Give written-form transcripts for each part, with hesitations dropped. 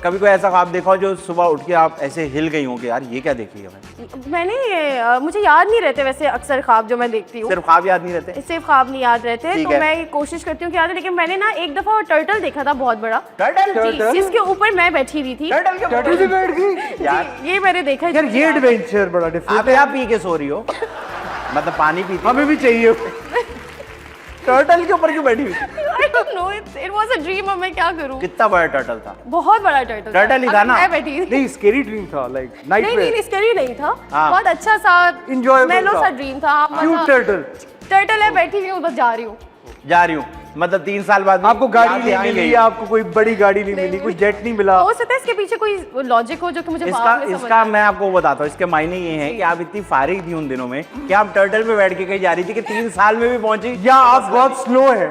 कभी कोई ऐसा ख्वाब देखा हो जो सुबह उठ के आप ऐसे हिल गई हो कि यार ये क्या देखी है मैंने मुझे याद नहीं रहते वैसे अक्सर ख्वाब जो मैं देखती हूँ। सिर्फ ख्वाब याद नहीं रहते? सिर्फ ख्वाब नहीं याद रहते, ठीक तो है। मैं कोशिश करती हूँ कि याद है। लेकिन मैंने ना एक दफा टर्टल देखा था, बहुत बड़ा टर्टल? जिसके ऊपर मैं बैठी हुई थी। टर्टल भी बैठ गई यार जी, ये मैंने देखा यार, ये एडवेंचर बड़ा डिफरेंट आप यहाँ पी के सो रही हो, मतलब पानी पीती हो? हमें भी चाहिए। टर्टल के ऊपर क्यों बैठी हुई? I don't know, it was a dream, अब मैं क्या करूँ। कितना बड़ा टर्टल था? बहुत बड़ा टर्टल टर्टल ही था ना? मैं बैठी थी। नहीं, स्केरी ड्रीम था, लाइक नाइट नहीं, स्कैरी नहीं था। हाँ। बहुत अच्छा सा Enjoyable मेलो था। सा ड्रीम था। Cute turtle. टर्टल है, बैठी हुई हूँ, बस जा रही हूँ। जा रही हूँ मतलब 3 साल बाद आपको गाड़ी यहाँ से नहीं आई मिली, गई। आपको कोई बड़ी गाड़ी नहीं मिली, कोई जेट नहीं मिला। हो सकता है इसके पीछे कोई लॉजिक हो जो कि मुझे इसका बाद में समझ इसका मैं आपको बताता हूँ, इसके मायने ये हैं कि आप इतनी फारिग थी उन दिनों में कि आप टर्टल पे बैठ के कहीं जा रही थी कि 3 साल में भी पहुंची या आप बहुत स्लो है।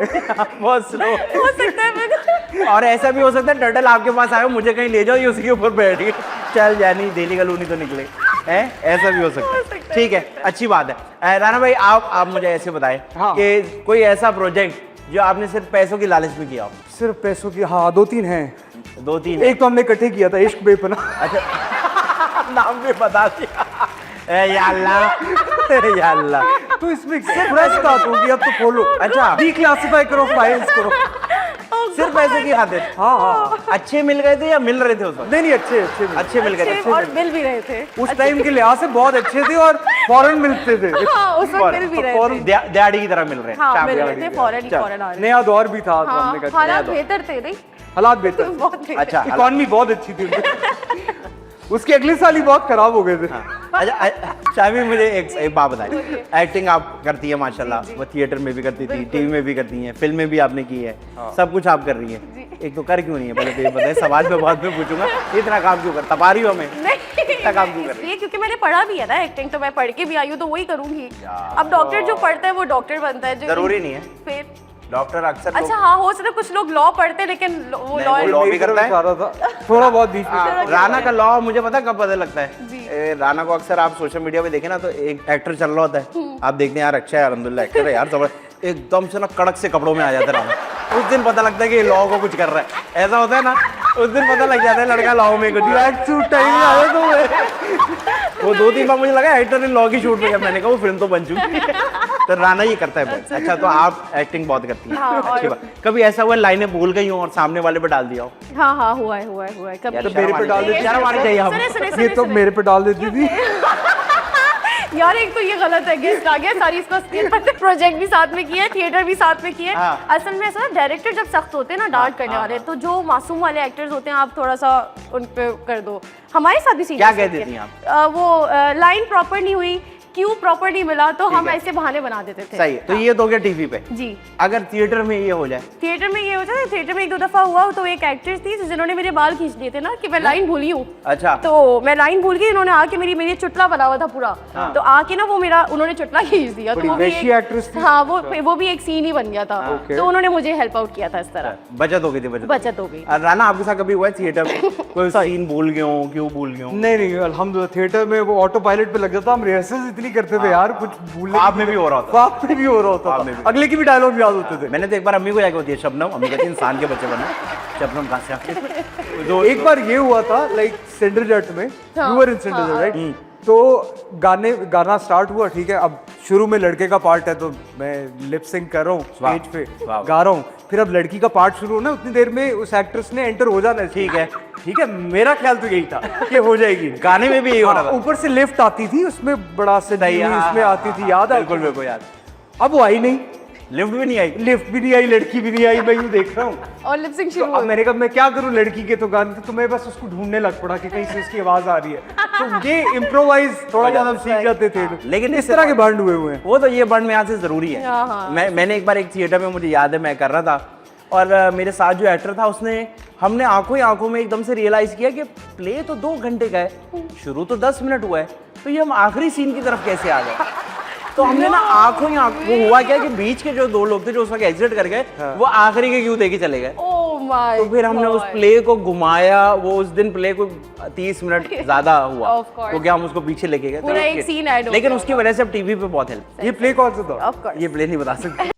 बहुत स्लो। हो सकता है मेरे और ऐसा भी हो सकता है टर्टल आपके पास आए, मुझे कहीं ले जाओ, ये उसके ऊपर बैठ गई, चल जानी दिल्ली का लूनी तो निकले है, ऐसा भी हो सकता है। ठीक है, अच्छी बात है। राना भाई आप मुझे ऐसे बताएं हाँ। कि कोई ऐसा प्रोजेक्ट जो आपने सिर्फ पैसों की लालच में किया हो? सिर्फ पैसों की, हाँ 2-3 हैं। 2-3? एक तो हमने इकट्ठे किया था, इश्क बेपनाह। अच्छा नाम भी बता दिया। या अल्लाह, या अल्लाह। तो इसमें फ्रेश बात होगी, अब तो खोलो। अच्छा। डिक्लासिफाई करो, फाइल्स करो। सिर्फ पैसे की खातिर? हाँ हाँ। अच्छे मिल गए थे या मिल रहे थे उस वक्त? नहीं, अच्छे अच्छे मिले। अच्छे मिल गए थे। अच्छे और मिल भी रहे थे। उस टाइम के लिहाज से बहुत अच्छे थे और फौरन मिलते थे। हाँ, उस वक्त मिल भी रहे थे। दिहाड़ी की तरह मिल रहे हैं। हाँ, शाम मिल दिहाड़ी रहे थे, की फौरन ही तरह। फौरन आ रहे थे। नया दौर भी था, तो हाँ, हमने कहा हालात बेहतर थे नहीं। हालात बेहतर। बहुत बेहतर। अच्छा इकॉनमी बहुत अच्छी थी उनकी। उसके अगले साल ही बहुत खराब हो गए थे। अच्छा शामी मुझे एक बात बताइए, एक्टिंग आप करती है माशाल्लाह, वो थिएटर में भी करती थी, टीवी में भी करती हैं, फिल्म में भी आपने की है, सब कुछ आप कर रही हैं, एक तो कर क्यों नहीं है पहले तो ये बताइए, सवाल में बाद में पूछूंगा, इतना काम क्यों कर, तपा रही हो हमें? इतना काम क्यों कर रही है? इसलिए क्योंकि मैंने पढ़ा भी है ना एक्टिंग, तो मैं पढ़ के भी आई हूँ तो वही करूंगी। अब डॉक्टर जो पढ़ता है वो डॉक्टर बनता है, जो जरूरी नहीं है फिर डॉक्टर अक्सर अच्छा हाँ, हो सकता है कुछ लोग लॉ पढ़ते हैं लेकिन वो लॉ भी करता है। सारा था थोड़ा बहुत बीच में। राना का लॉ मुझे पता कब पता लगता है, राना को अक्सर आप सोशल मीडिया पे देखे ना तो एक एक्टर चल रहा होता है, आप देखते हैं यार अच्छा है अल्हम्दुलिल्लाह एक्टर है यार, जबरदस्त, एकदम से ना कड़क से कपड़ों में आ जाता है राना, उस दिन पता लगता है कि लॉ को कुछ कर रहा है, ऐसा होता है ना, उस दिन पता लग जाता है लड़का लॉ में कुछ। ब्लैक सूट टाइम में आया तो वो 2-3 बार मुझे लगा एक्टर इन लॉ की शूट पे, जब मैंने कहा वो फिल्म तो बन चुकी है, तो राना ये करता है बहुत। अच्छा तो आप एक्टिंग बहुत करती हैं, हाँ, अच्छी बात। कभी ऐसा हुआ लाइनें भूल गई हो और सामने वाले पे डाल दिया हो? हाँ हाँ, हुआ है कभी। यार, मेरे पे डाल देती, शर्म आनी चाहिए सुने, सुने, हम। सुने, ये तो सुने। मेरे पे डाल देती थी। यार एक तो ये गलत है, गेस्ट आ गया, सारी इसको प्रोजेक्ट भी साथ में किया, थिएटर भी साथ में किए। हाँ। असल में ऐसा डायरेक्टर जब सख्त होते हैं ना डांट करने वाले, तो जो मासूम वाले एक्टर्स होते हैं आप थोड़ा सा उन पे कर दो। हमारे साथ भी सीन क्या कह देती हैं आप? वो लाइन प्रॉपर नहीं हुई, क्यों प्रॉपर नहीं मिला, तो हम ऐसे बहाने बना देते थे। सही है, तो ये तो हो गया टीवी पे। जी। अगर थिएटर में ये हो जाए? थिएटर में ये होता है, थिएटर में 1-2 दफा हुआ, तो एक एक्ट्रेस थी जिन्होंने मेरे बाल खींच दिए थे ना, कि मैं लाइन भूली हूँ। अच्छा। तो मैं लाइन भूल गई, इन्होंने आके मेरी चुटला बना हुआ था पूरा, तो आके ना वो मेरा उन्होंने चुटला खींच दिया, तो वो भी वैसी एक्ट्रेस थी। हाँ, वो भी एक सीन ही बन गया था, तो उन्होंने मुझे हेल्प आउट किया था इस तरह। बचत हो गई थी, बचत हो गई। राना आपके साथ कभी हुआ है थिएटर में कोई सीन भूल गए हो, क्यों भूल गए हो? नहीं, अल्हम्दुलिल्लाह थिएटर में वो ऑटो पायलट पे लग जाता, हम रिहर्सल इतनी करते थे यार, कुछ भूलने ख्वाब में भी हो रहा था। ख्वाब में भी हो रहा होता था, अगले की भी डायलॉग याद होते थे। मैंने तो एक बार अम्मी को जाके होती है शबनम, अम्मी कहती है इंसान के बच्चे बने, शबनम कहाँ से आके? तो एक बार ये हुआ था, लाइक सेंडरजट में, यू वर इन सेंडरजट राइट, तो गाना स्टार्ट हुआ, ठीक है, अब शुरू में लड़के का पार्ट है तो मैं लिप सिंक कर रहा हूँ स्टेज पे, गा रहा हूँ, फिर अब लड़की का पार्ट शुरू होना, उतनी देर में उस एक्ट्रेस ने एंटर हो जाना है। ठीक है, मेरा ख्याल तो यही था कि हो जाएगी, गाने में भी यही हो रहा था। ऊपर से लिफ्ट आती थी, उसमें बड़ा से उसमें आती थी, याद है? बिल्कुल बिल्कुल याद। अब वो आई नहीं, लिफ्ट भी नहीं आई, लिफ्ट भी नहीं आई, लड़की भी नहीं आई, मैं यूं देख रहा हूँ, और लिप सिंक तो शुरू अब मैंने कहा मैं क्या करूं, लड़की के तो गाने थे, तो मैं बस उसको ढूंढने लग पड़ा कि कहीं से उसकी आवाज आ रही है, तो ये इम्प्रोवाइज थोड़ा बहुत हम सीख जाते थे, लेकिन इस तरह के बंड हुए हैं। वो तो ये बंड में यहाँ से जरूरी है। हाँ। मैंने एक बार एक थिएटर में, मुझे याद है मैं कर रहा था, और मेरे साथ जो एक्टर था हमने आंखों ही आंखों में एकदम से रियलाइज किया कि प्ले तो 2 घंटे का है, शुरू तो 10 मिनट हुआ है, तो ये हम आखिरी सीन की तरफ कैसे आ गए? तो हमने ना आंखों ही आंखों, वो हुआ क्या कि बीच के जो 2 लोग थे जो उस वक्त एग्जिट कर गए, वो आखिरी के क्यों देके चले गए। ओह माय तो फिर हमने उस प्ले को घुमाया, वो उस दिन प्ले को 30 मिनट ज्यादा हुआ, Of course. क्योंकि हम उसको पीछे लेके गए, पूरा एक scene add हो लेकिन गया उसकी वजह से अब टीवी पे बहुत हेल्प। ये प्ले कौन सा था? Of course. ये प्ले नहीं बता सकते।